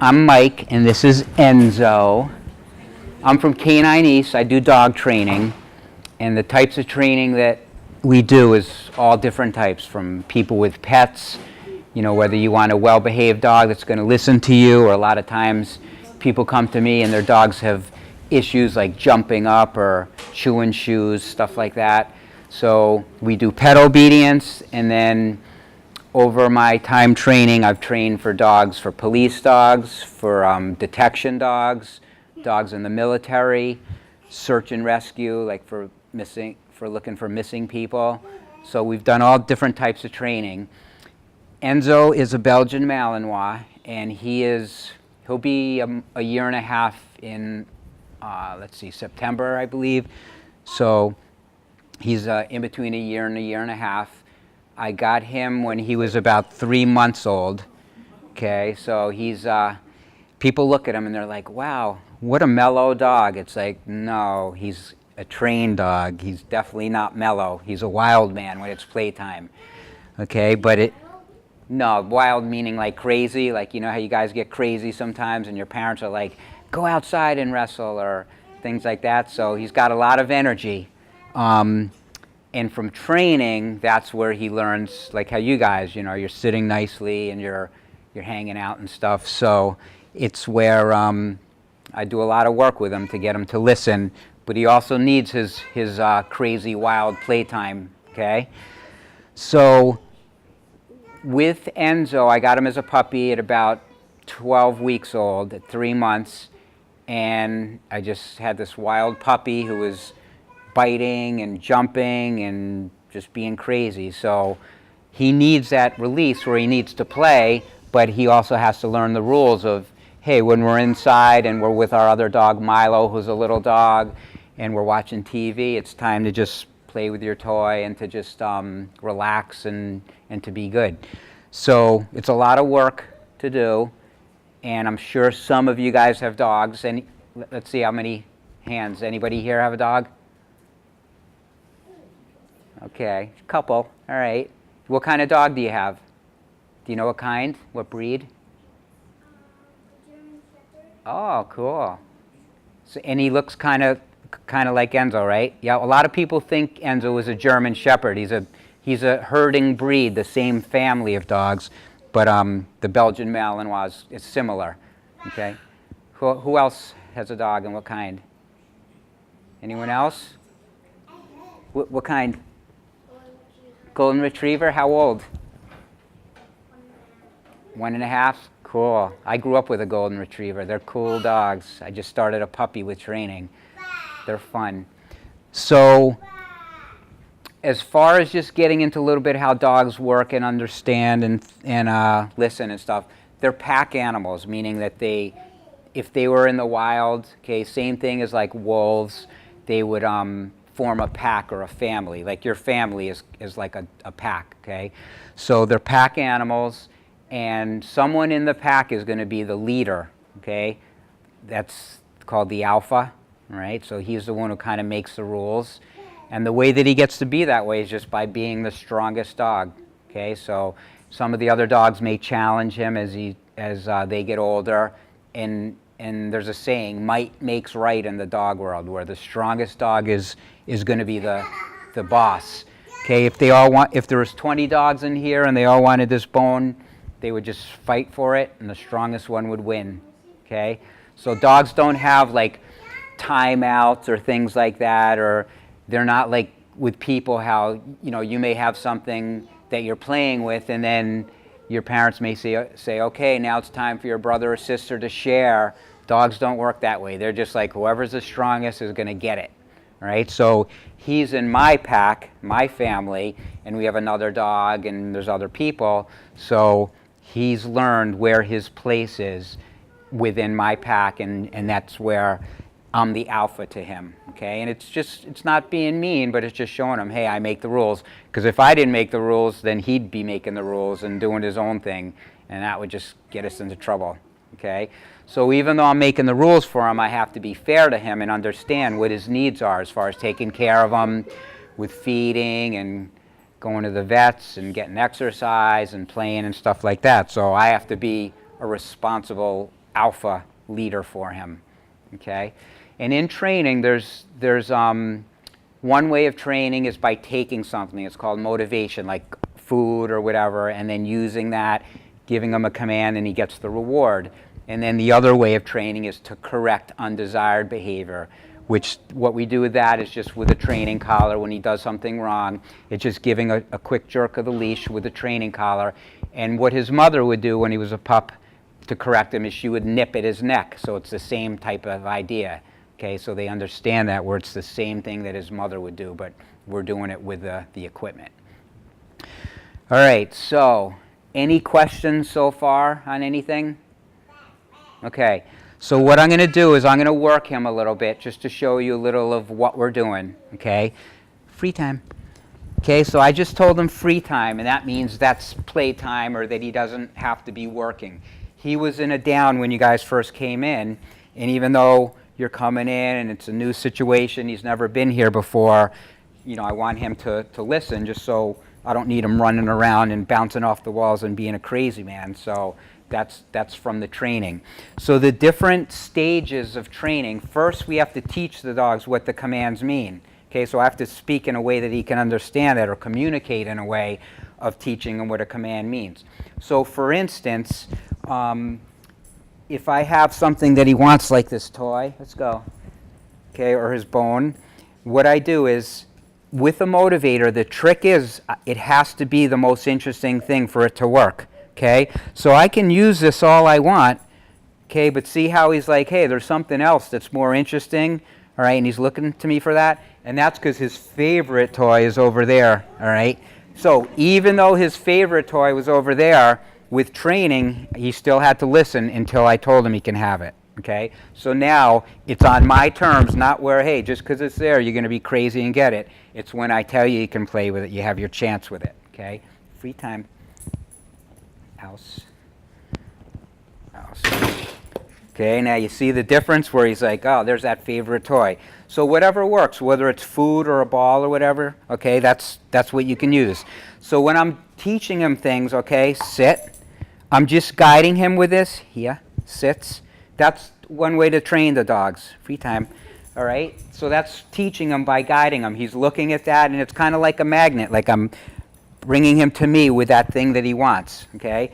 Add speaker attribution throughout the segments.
Speaker 1: I'm Mike, and this is Enzo. I'm from Canine East. I do dog training, and the types of training that we do is all different types, from people with pets, you know, whether you want a well-behaved dog that's going to listen to you, or a lot of times people come to me and their dogs have issues like jumping up or chewing shoes, stuff like that. So we do pet obedience, and then over my time training, I've trained for dogs, for police dogs, for detection dogs, dogs in the military, search and rescue, like for looking for missing people. So we've done all different types of training. Enzo is a Belgian Malinois, and he'll be a year and a half in, September, I believe. So he's in between a year and a half. I got him when he was about 3 months old. Okay, so people look at him and they're like, wow, what a mellow dog. It's like, no, he's a trained dog. He's definitely not mellow. He's a wild man when it's playtime. Okay, but no, wild meaning like crazy, like you know how you guys get crazy sometimes and your parents are like, go outside and wrestle or things like that. So he's got a lot of energy. And from training, that's where he learns, like how you guys, you know, you're sitting nicely and you're hanging out and stuff. So it's where I do a lot of work with him to get him to listen. But he also needs his crazy, wild playtime, okay? So with Enzo, I got him as a puppy at about 12 weeks old, at 3 months. And I just had this wild puppy who was biting and jumping and just being crazy. So he needs that release where he needs to play, but he also has to learn the rules of, hey, when we're inside and we're with our other dog, Milo, who's a little dog, and we're watching TV, it's time to just play with your toy and to just relax and to be good. So it's a lot of work to do, and I'm sure some of you guys have dogs. And let's see how many hands. Anybody here have a dog? Okay, a couple. All right. What kind of dog do you have? Do you know what kind? What breed?
Speaker 2: German Shepherd.
Speaker 1: Oh, cool. So, and he looks kind of like Enzo, right? Yeah. A lot of people think Enzo is a German Shepherd. He's a herding breed, the same family of dogs, but the Belgian Malinois is similar. Okay. Who else has a dog and what kind? Anyone else? What kind? Golden Retriever. How old? 1.5. Cool. I grew up with a Golden Retriever. They're cool dogs. I just started a puppy with training. They're fun. So as far as just getting into a little bit how dogs work and understand and listen and stuff, they're pack animals, meaning that if they were in the wild, okay, same thing as like wolves, they would form a pack or a family. Like your family is like a pack, okay? So they're pack animals, and someone in the pack is going to be the leader, okay? That's called the alpha, right? So he's the one who kind of makes the rules. And the way that he gets to be that way is just by being the strongest dog, okay? So some of the other dogs may challenge him as they get older, and there's a saying, might makes right in the dog world, where the strongest dog is going to be the boss. Okay, if there was 20 dogs in here and they all wanted this bone, they would just fight for it, and the strongest one would win. Okay, so dogs don't have like timeouts or things like that, or they're not like with people how, you know, you may have something that you're playing with, and then your parents may say, okay, now it's time for your brother or sister to share. Dogs don't work that way. They're just like, whoever's the strongest is going to get it, right? So he's in my pack, my family, and we have another dog, and there's other people. So he's learned where his place is within my pack, and that's where I'm the alpha to him, okay? And it's not being mean, but it's just showing him, hey, I make the rules. Because if I didn't make the rules, then he'd be making the rules and doing his own thing, and that would just get us into trouble, okay? So even though I'm making the rules for him, I have to be fair to him and understand what his needs are as far as taking care of him with feeding and going to the vets and getting exercise and playing and stuff like that. So I have to be a responsible alpha leader for him, okay? And in training, there's one way of training is by taking something. It's called motivation, like food or whatever, and then using that, giving him a command, and he gets the reward. And then the other way of training is to correct undesired behavior, which what we do with that is just with a training collar. When he does something wrong, it's just giving a quick jerk of the leash with a training collar. And what his mother would do when he was a pup to correct him is she would nip at his neck. So it's the same type of idea. Okay, so they understand that, where it's the same thing that his mother would do, but we're doing it with the equipment. All right, so any questions so far on anything? Okay, so what I'm going to do is I'm going to work him a little bit just to show you a little of what we're doing, okay? Free time. Okay, so I just told him free time, and that means that's play time or that he doesn't have to be working. He was in a down when you guys first came in, and even though you're coming in and it's a new situation, he's never been here before, you know, I want him to listen just so I don't need him running around and bouncing off the walls and being a crazy man. So that's from the training. So the different stages of training, first we have to teach the dogs what the commands mean. Okay, so I have to speak in a way that he can understand that, or communicate in a way of teaching him what a command means. So for instance, if I have something that he wants, like this toy, let's go, okay, or his bone, what I do is, with a motivator, the trick is it has to be the most interesting thing for it to work, okay? So I can use this all I want, okay, but see how he's like, hey, there's something else that's more interesting, all right, and he's looking to me for that, and that's because his favorite toy is over there, all right? So even though his favorite toy was over there, with training, he still had to listen until I told him he can have it, okay? So now it's on my terms, not where, hey, just because it's there, you're going to be crazy and get it. It's when I tell you you can play with it, you have your chance with it, okay? Free time. House. House. Okay, now you see the difference where he's like, oh, there's that favorite toy. So whatever works, whether it's food or a ball or whatever, okay, that's what you can use. So when I'm teaching him things, okay, sit. I'm just guiding him with this. Here, sits. That's one way to train the dogs. Free time. All right? So that's teaching him by guiding him. He's looking at that, and it's kind of like a magnet, like I'm bringing him to me with that thing that he wants, okay?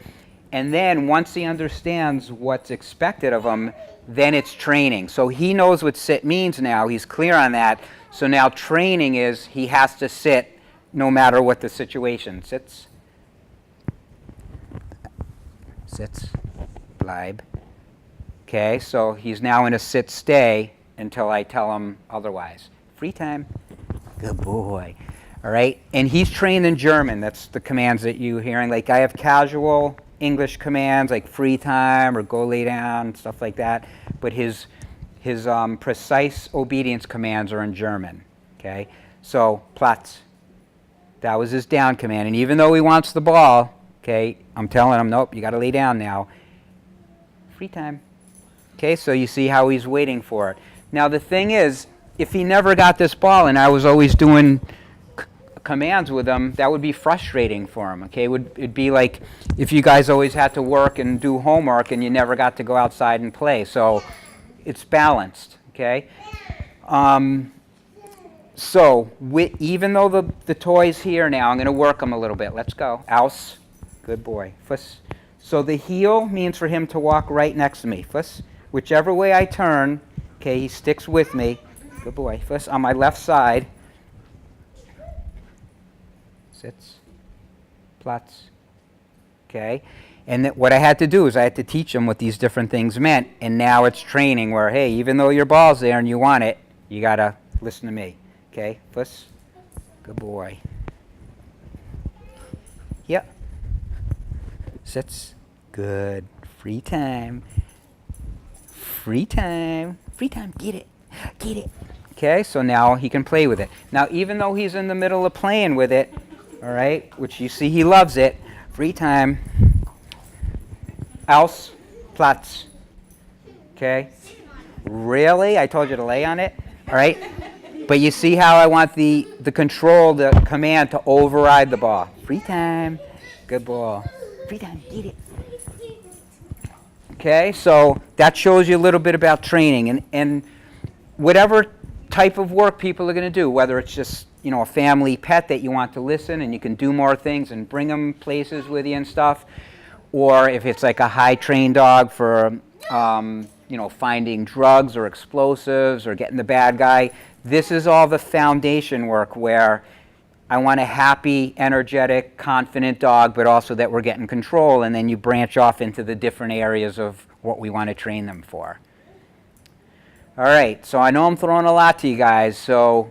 Speaker 1: And then once he understands what's expected of him, then it's training. So he knows what sit means now. He's clear on that. So now training is he has to sit no matter what the situation. Sits. Sits. Bleib. Okay, so he's now in a sit-stay until I tell him otherwise. Free time. Good boy. All right, and he's trained in German. That's the commands that you're hearing. Like I have casual English commands like free time or go lay down, stuff like that. But his precise obedience commands are in German. Okay, so Platz. That was his down command. And even though he wants the ball, okay, I'm telling him, nope, you got to lay down now. Free time. Okay, so you see how he's waiting for it. Now the thing is, if he never got this ball and I was always doing commands with him, that would be frustrating for him. Okay, it'd be like if you guys always had to work and do homework and you never got to go outside and play. So it's balanced. Okay. So even though the toy's here now, I'm going to work him a little bit. Let's go. Aus. Good boy. Fuss. So the heel means for him to walk right next to me. Fuss. Whichever way I turn, okay, he sticks with me. Good boy. Fuss on my left side. Sits. Platz. Okay. And what I had to do is I had to teach him what these different things meant. And now it's training where, hey, even though your ball's there and you want it, you got to listen to me. Okay, Fuss. Good boy. Yep. Sits. Good. Free time. Free time. Free time. Get it. Get it. Okay, so now he can play with it. Now, even though he's in the middle of playing with it, all right, which you see he loves it, free time. Aus. Platz. Okay. Really? I told you to lay on it? All right. But you see how I want the control, the command to override the ball. Free time. Good ball. Free time. Eat it. Okay, so that shows you a little bit about training and whatever type of work people are going to do, whether it's just, you know, a family pet that you want to listen and you can do more things and bring them places with you and stuff, or if it's like a high trained dog for, you know, finding drugs or explosives or getting the bad guy. This is all the foundation work where I want a happy, energetic, confident dog, but also that we're getting control, and then you branch off into the different areas of what we want to train them for. All right, so I know I'm throwing a lot to you guys, so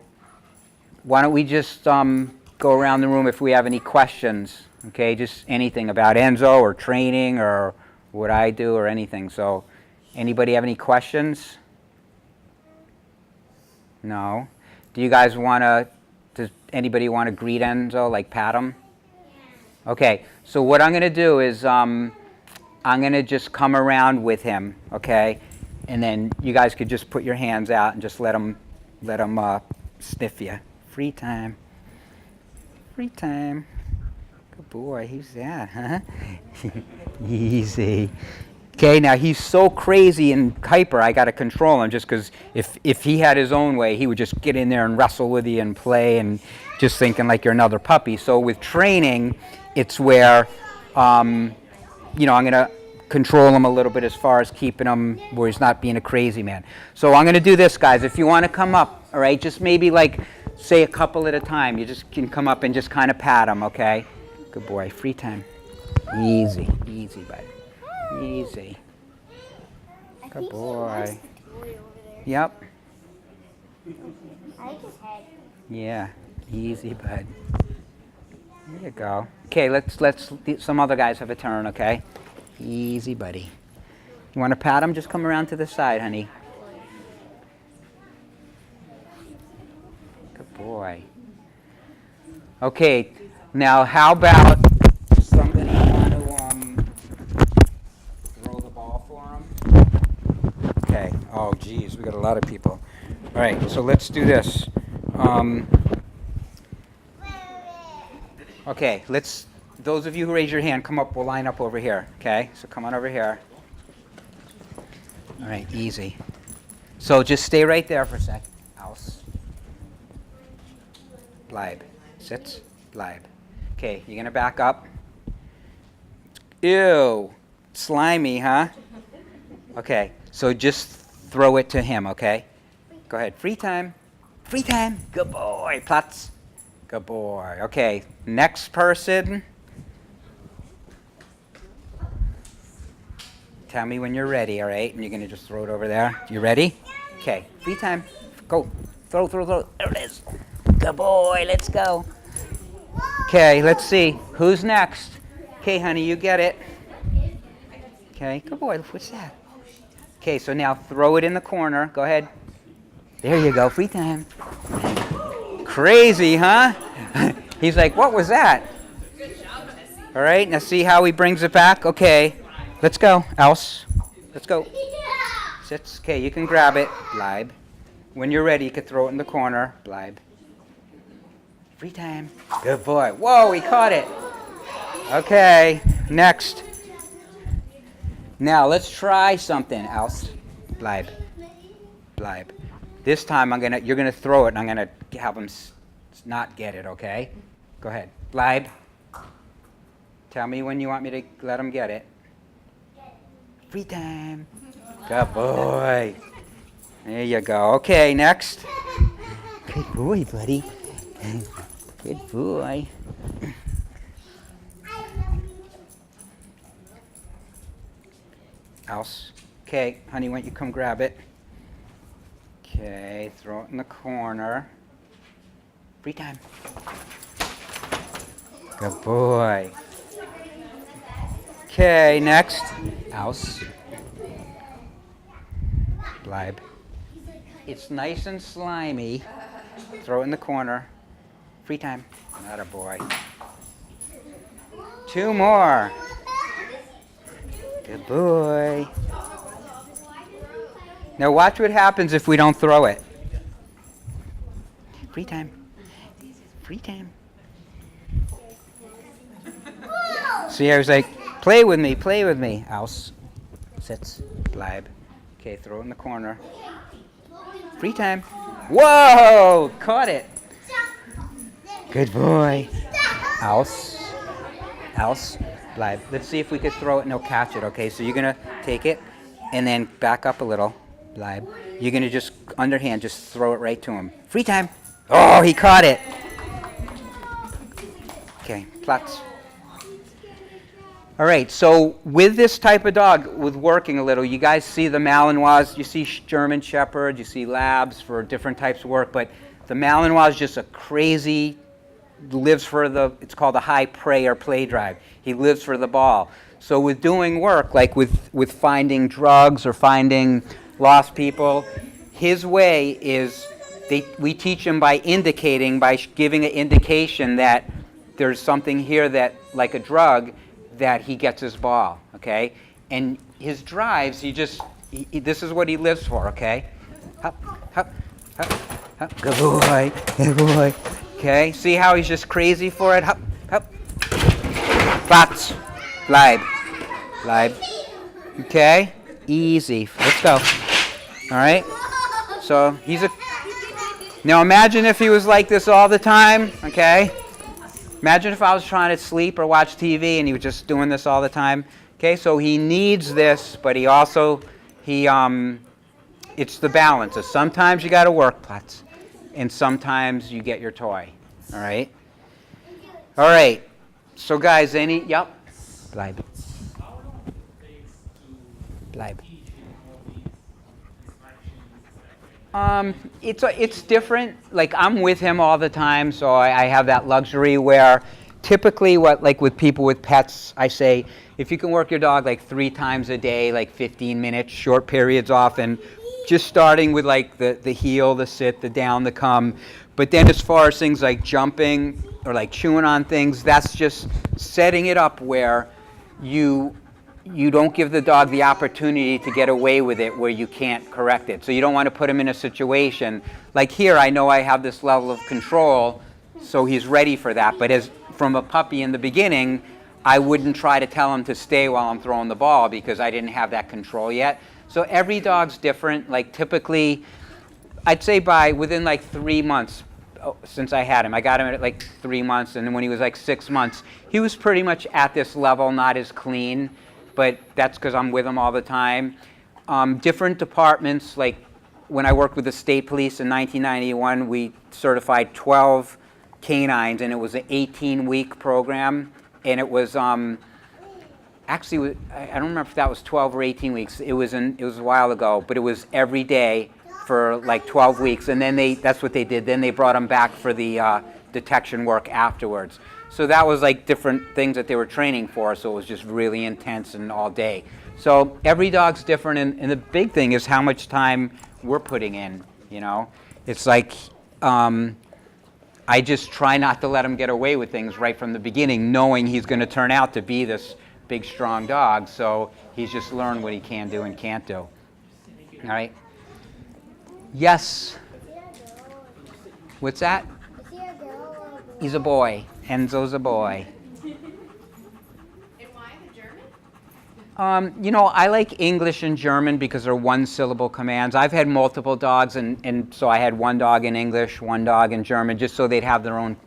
Speaker 1: why don't we just go around the room if we have any questions, okay? Just anything about Enzo or training or what I do or anything. So anybody have any questions? No? Do you guys want to, does anybody want to greet Enzo, like pat him? Okay, so what I'm going to do is I'm going to just come around with him, okay? And then you guys could just put your hands out and just let him sniff you. Free time. Free time. Good boy. Who's that, huh? Easy. Okay, now he's so crazy and hyper, I got to control him just because if he had his own way, he would just get in there and wrestle with you and play and just thinking like you're another puppy. So with training, it's where, you know, I'm going to control him a little bit as far as keeping him where he's not being a crazy man. So I'm going to do this, guys. If you want to come up, all right, just maybe like say a couple at a time. You just can come up and just kind of pat him, okay? Good boy. Free time. Easy. Easy, bud. Easy. Good boy. Yep. Yeah. Easy, bud. There you go. Okay, let's some other guys have a turn, okay? Easy, buddy. You want to pat him? Just come around to the side, honey. Good boy. Okay, now how about somebody want to throw the ball for him? Okay. Oh, geez, we got a lot of people. All right, so let's do this. Okay, let's. Those of you who raise your hand, come up. We'll line up over here, okay? So come on over here. All right, easy. So just stay right there for a sec. Aus. Bleib. Sitz. Bleib. Okay, you're going to back up. Ew. Slimy, huh? Okay, so just throw it to him, okay? Go ahead. Free time. Free time. Good boy. Platz. Good boy. Okay, next person. Tell me when you're ready, all right? And you're going to just throw it over there. You ready? Okay. Free time. Go. Throw. There it is. Good boy. Let's go. Okay, let's see. Who's next? Okay, honey, you get it. Okay. Good boy. What's that? Okay, so now throw it in the corner. Go ahead. There you go. Free time. Crazy, huh? He's like, what was that? All right, now see how he brings it back? Okay. Let's go, Aus. Let's go. Sits. Okay, you can grab it. Bleib. When you're ready, you can throw it in the corner. Bleib. Free time. Good boy. Whoa, he caught it. Okay, next. Now let's try something. Aus. Bleib. Bleib. This time you're gonna throw it, and I'm gonna have him not get it. Okay? Go ahead. Bleib. Tell me when you want me to let him get it. Free time. Good boy. There you go. Okay, next. Good boy, buddy. Good boy. Aus. Okay, honey, why don't you come grab it? Okay, throw it in the corner. Free time. Good boy. Okay, next. Aus. Bleib. It's nice and slimy. Throw it in the corner. Free time. Not a boy. 2 more. Good boy. Now watch what happens if we don't throw it. Free time. Free time. See, I was like, play with me. Aus. Sits. Bleib. Okay, throw it in the corner. Free time. Whoa! Caught it. Good boy. Aus. Aus. Bleib. Let's see if we could throw it and he'll catch it, okay? So you're going to take it and then back up a little. Bleib. You're going to just, underhand, just throw it right to him. Free time. Oh, he caught it. Okay, Platz. All right, so with this type of dog, with working a little, you guys see the Malinois, you see German Shepherd, you see Labs for different types of work, but the Malinois is just a crazy, lives for it's called a high prey or play drive. He lives for the ball. So with doing work, like with finding drugs or finding lost people, his way is, we teach him by indicating, by giving an indication that there's something here that, like a drug, that he gets his ball, okay? And his drives, this is what he lives for, okay? Hop, hop, hop, hop. Good boy, good boy. Okay, see how he's just crazy for it? Hop, hop. Platz, bleib, bleib. Okay, easy. Let's go. All right. So now imagine if he was like this all the time, okay? Imagine if I was trying to sleep or watch TV and he was just doing this all the time. Okay, so he needs this, but he also, it's the balance. So sometimes you got to work, Platz, and sometimes you get your toy. All right? All right. So guys, yep. Bleib. Bleib. It's different. Like, I'm with him all the time, so I have that luxury where typically like with people with pets, I say, if you can work your dog like 3 times a day, like 15 minutes, short periods often, just starting with like the heel, the sit, the down, the come. But then as far as things like jumping or like chewing on things, that's just setting it up where you don't give the dog the opportunity to get away with it where you can't correct it. So you don't want to put him in a situation like here. I know I have this level of control, so he's ready for that. But from a puppy in the beginning, I wouldn't try to tell him to stay while I'm throwing the ball because I didn't have that control yet. So every dog's different. Like typically, I'd say within like 3 months since I had him, I got him at like 3 months, and then when he was like 6 months, he was pretty much at this level, not as clean. But that's because I'm with them all the time. Different departments, like when I worked with the state police in 1991, we certified 12 canines, and it was an 18-week program. And it was actually, I don't remember if that was 12 or 18 weeks. It was a while ago, but it was every day for like 12 weeks. And then that's what they did. Then they brought them back for the detection work afterwards. So that was like different things that they were training for, so it was just really intense and all day. So every dog's different, and the big thing is how much time we're putting in, you know? It's like, I just try not to let him get away with things right from the beginning, knowing he's going to turn out to be this big, strong dog, so he's just learned what he can do and can't do. All right? Yes? What's that? He's a boy. Enzo's a boy.
Speaker 2: And why the German?
Speaker 1: You know, I like English and German because they're one-syllable commands. I've had multiple dogs, and so I had one dog in English, one dog in German, just so they'd have their own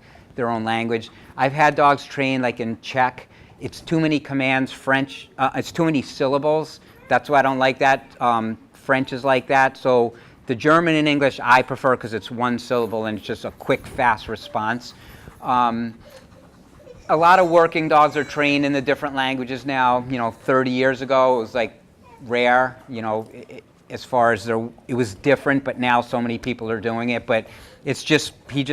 Speaker 1: language. I've had dogs trained like in Czech. It's too many commands. French, it's too many syllables. That's why I don't like that. French is like that. So the German and English I prefer because it's one syllable and it's just a quick, fast response. A lot of working dogs are trained in the different languages now. You know, 30 years ago it was like rare, you know, as far as it was different, but now so many people are doing it. But it's just,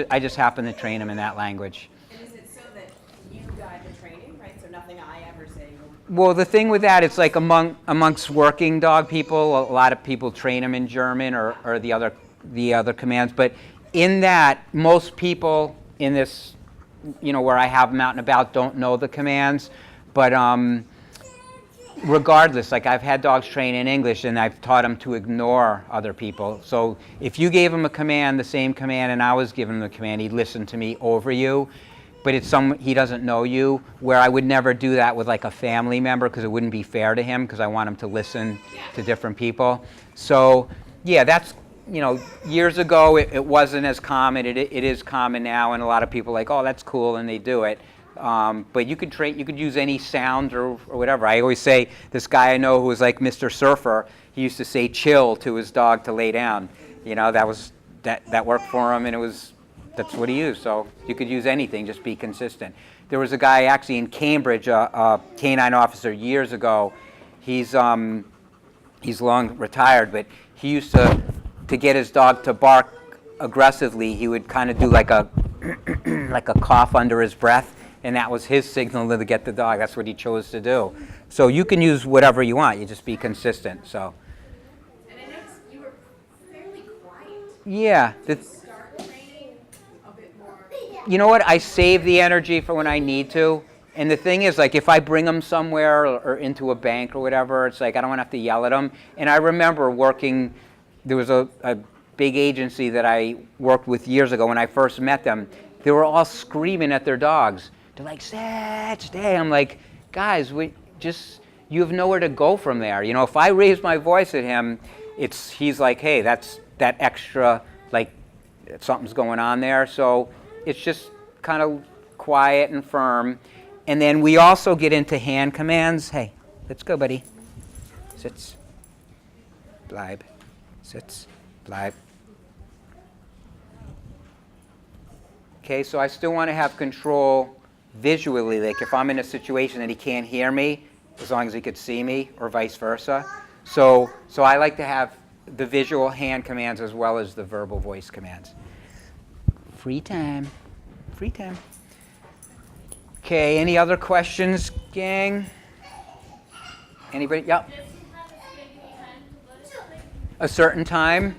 Speaker 1: I just happen to train him in that language.
Speaker 2: And is it so that you guide the training, right? So nothing I ever say
Speaker 1: Well, the thing with that, it's like amongst working dog people, a lot of people train them in German or the other commands. But in that, most people in this, you know, where I have them out and about don't know the commands. But regardless, like I've had dogs train in English and I've taught them to ignore other people. So if you gave him a command, the same command, and I was giving him the command, he'd listen to me over you. but he doesn't know you, where I would never do that with like a family member because it wouldn't be fair to him because I want him to listen to different people. So yeah, that's, years ago it wasn't as common. It is common now, and a lot of people are like, oh, that's cool, and they do it. But you could use any sound or whatever. I always say, this guy I know who was like Mr. Surfer, he used to say chill to his dog to lay down. That worked for him, and that's what he used. So you could use anything, just be consistent. There was a guy actually in Cambridge, a canine officer years ago. He's long retired, but he used to get his dog to bark aggressively. He would kind of do like a like a cough under his breath, and that was his signal to get the dog. That's what he chose to do. So you can use whatever you want. You just be consistent. So.
Speaker 2: And I noticed you were fairly quiet.
Speaker 1: Yeah.
Speaker 2: Start training a bit more.
Speaker 1: You know what? I save the energy for when I need to. And the thing is, like, if I bring them somewhere or into a bank or whatever, it's like I don't want to have to yell at them. And I remember working, there was a big agency that I worked with years ago when I first met them. They were all screaming at their dogs. They're like, sit, stay. I'm like, guys, you have nowhere to go from there. If I raise my voice at him, he's like, hey, that's that extra, like, something's going on there. So it's just kind of quiet and firm. And then we also get into hand commands. Hey, let's go, buddy. Sits. Bleib. Sits. Bleib. Okay, so I still want to have control visually. Like if I'm in a situation that he can't hear me, as long as he could see me, or vice versa. So I like to have the visual hand commands as well as the verbal voice commands. Free time. Free time. Okay, any other questions, gang? Anybody? Yep. A certain time?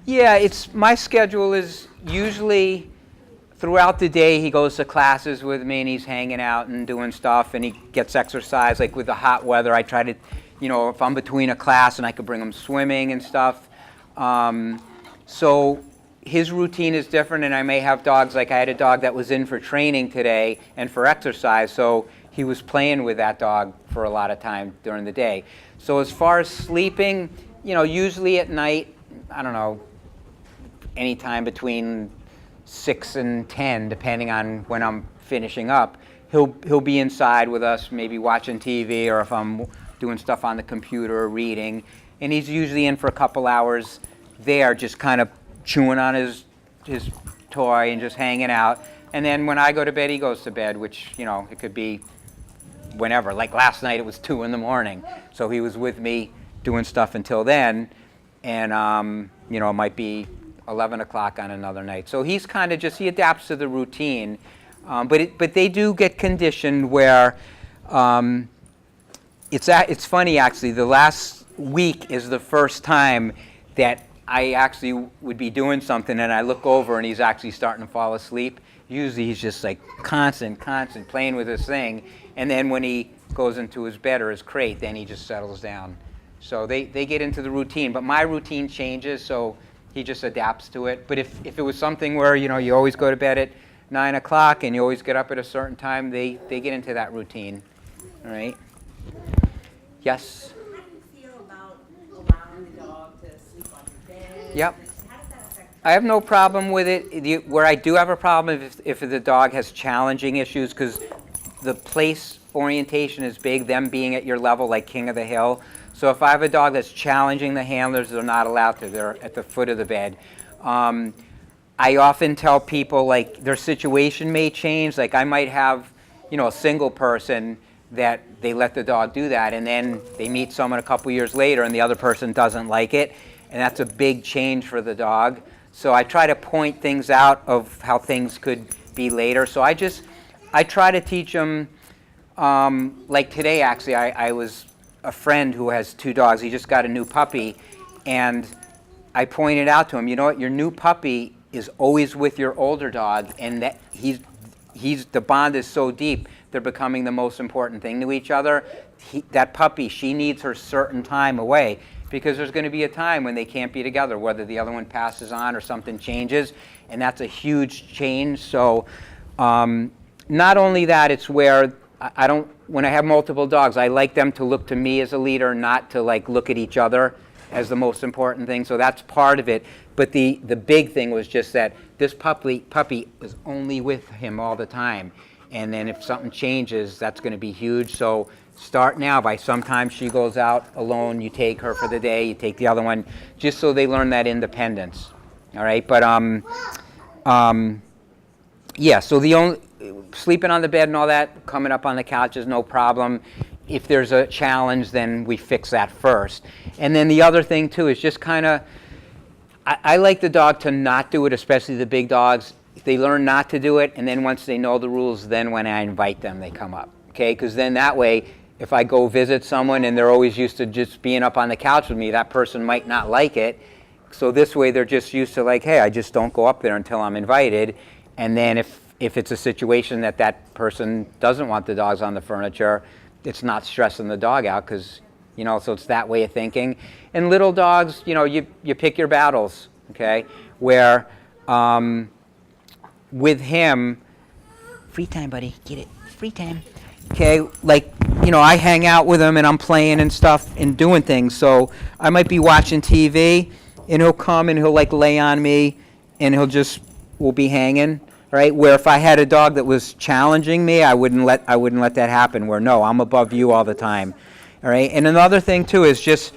Speaker 1: Yeah, my schedule is usually throughout the day he goes to classes with me and he's hanging out and doing stuff and he gets exercise. Like with the hot weather, I try to, if I'm between a class and I could bring him swimming and stuff. So his routine is different, and I may have dogs, like I had a dog that was in for training today and for exercise, so he was playing with that dog for a lot of time during the day. So as far as sleeping, usually at night, I don't know, anytime between 6 and 10, depending on when I'm finishing up, he'll be inside with us, maybe watching TV, or if I'm doing stuff on the computer or reading, and he's usually in for a couple hours there, just kind of chewing on his toy and just hanging out. And then when I go to bed, he goes to bed, which, it could be whenever. Like last night, it was 2 in the morning. So he was with me doing stuff until then. And, it might be 11 o'clock on another night. So he's kind of he adapts to the routine. But they do get conditioned where it's funny, actually. The last week is the first time that I actually would be doing something and I look over and he's actually starting to fall asleep. Usually he's just like constant playing with this thing. And then when he goes into his bed or his crate, then he just settles down. So they get into the routine. But my routine changes, so he just adapts to it. But if it was something where, you always go to bed at 9 o'clock and you always get up at a certain time, they get into that routine. All right? Yes? Yep. I have no problem with it. Where I do have a problem is if the dog has challenging issues, because the place orientation is big, them being at your level like king of the hill. So if I have a dog that's challenging the handlers, they're not allowed to. They're at the foot of the bed. I often tell people, like, their situation may change. Like I might have, a single person that they let the dog do that, and then they meet someone a couple years later and the other person doesn't like it. And that's a big change for the dog. So I try to point things out of how things could be later. So I try to teach them, like today actually, I was a friend who has 2 dogs. He just got a new puppy. And I pointed out to him, you know what, your new puppy is always with your older dog, and that the bond is so deep, they're becoming the most important thing to each other. That puppy, she needs her certain time away, because there's going to be a time when they can't be together, whether the other one passes on or something changes, and that's a huge change. So Not only that, it's where I don't, when I have multiple dogs, I like them to look to me as a leader, not to like look at each other as the most important thing. So that's part of it. But the big thing was just that this puppy was only with him all the time. And then if something changes, that's going to be huge. So start now. By sometimes she goes out alone, you take her for the day, you take the other one, just so they learn that independence. All right, but yeah. So the only sleeping on the bed and all that, coming up on the couch is no problem. If there's a challenge, then we fix that first. And then the other thing too is just kind of, I like the dog to not do it, especially the big dogs. They learn not to do it, and then once they know the rules, then when I invite them, they come up. Okay, because then that way, if I go visit someone and they're always used to just being up on the couch with me, that person might not like it. So this way, they're just used to like, hey, I just don't go up there until I'm invited. And then if it's a situation that that person doesn't want the dogs on the furniture, it's not stressing the dog out because, you know, so it's that way of thinking. And little dogs, you know, you pick your battles, okay? Where with him, free time, buddy, get it, free time. Okay, like, you know, I hang out with him and I'm playing and stuff and doing things. So I might be watching TV and he'll come and he'll like lay on me and we'll be hanging. Right, where if I had a dog that was challenging me, I wouldn't let that happen. Where no, I'm above you all the time. All right, and another thing too is just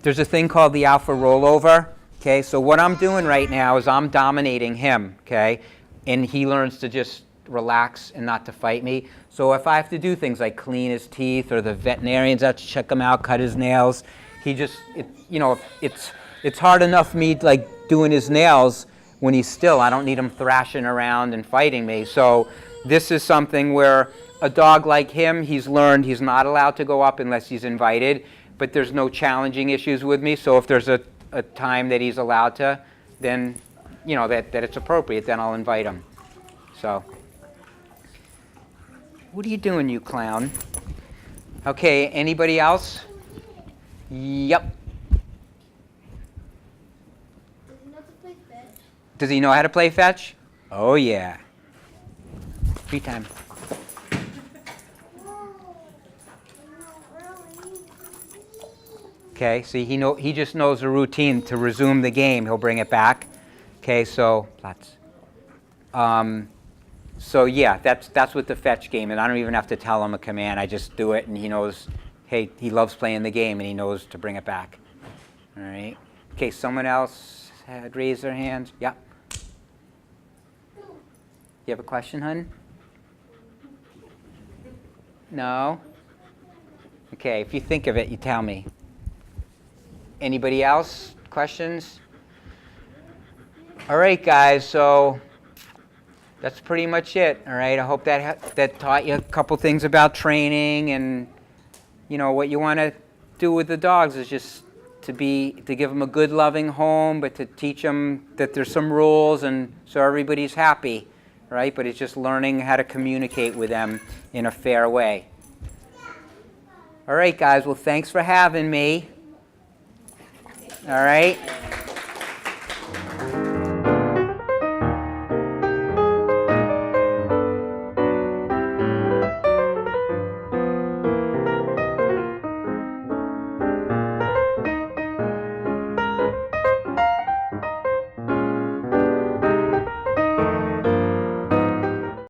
Speaker 1: there's a thing called the alpha rollover. Okay, so what I'm doing right now is I'm dominating him. Okay, and he learns to just relax and not to fight me. So if I have to do things like clean his teeth or the veterinarians have to check him out, cut his nails, it's hard enough me like doing his nails. When he's still, I don't need him thrashing around and fighting me. So this is something where a dog like him, he's learned he's not allowed to go up unless he's invited, but there's no challenging issues with me. So if there's a time that he's allowed to, then, you know, that it's appropriate, then I'll invite him. So, what are you doing, you clown? Okay, anybody else? Yep. Does he know how to play fetch? Oh, yeah. Free time. Okay, see, he just knows the routine. To resume the game, he'll bring it back. Okay, so, lots. So yeah, that's what the fetch game, and I don't even have to tell him a command. I just do it, and he knows, hey, he loves playing the game, and he knows to bring it back. All right. Okay, someone else had raised their hand. Yeah. You have a question, hun? No? Okay, if you think of it, you tell me. Anybody else? Questions? All right, guys, so that's pretty much it. All right, I hope that taught you a couple things about training, and you know what you want to do with the dogs is just to give them a good, loving home, but to teach them that there's some rules, and so everybody's happy. Right? But it's just learning how to communicate with them in a fair way. All right, guys. Well, thanks for having me. All right.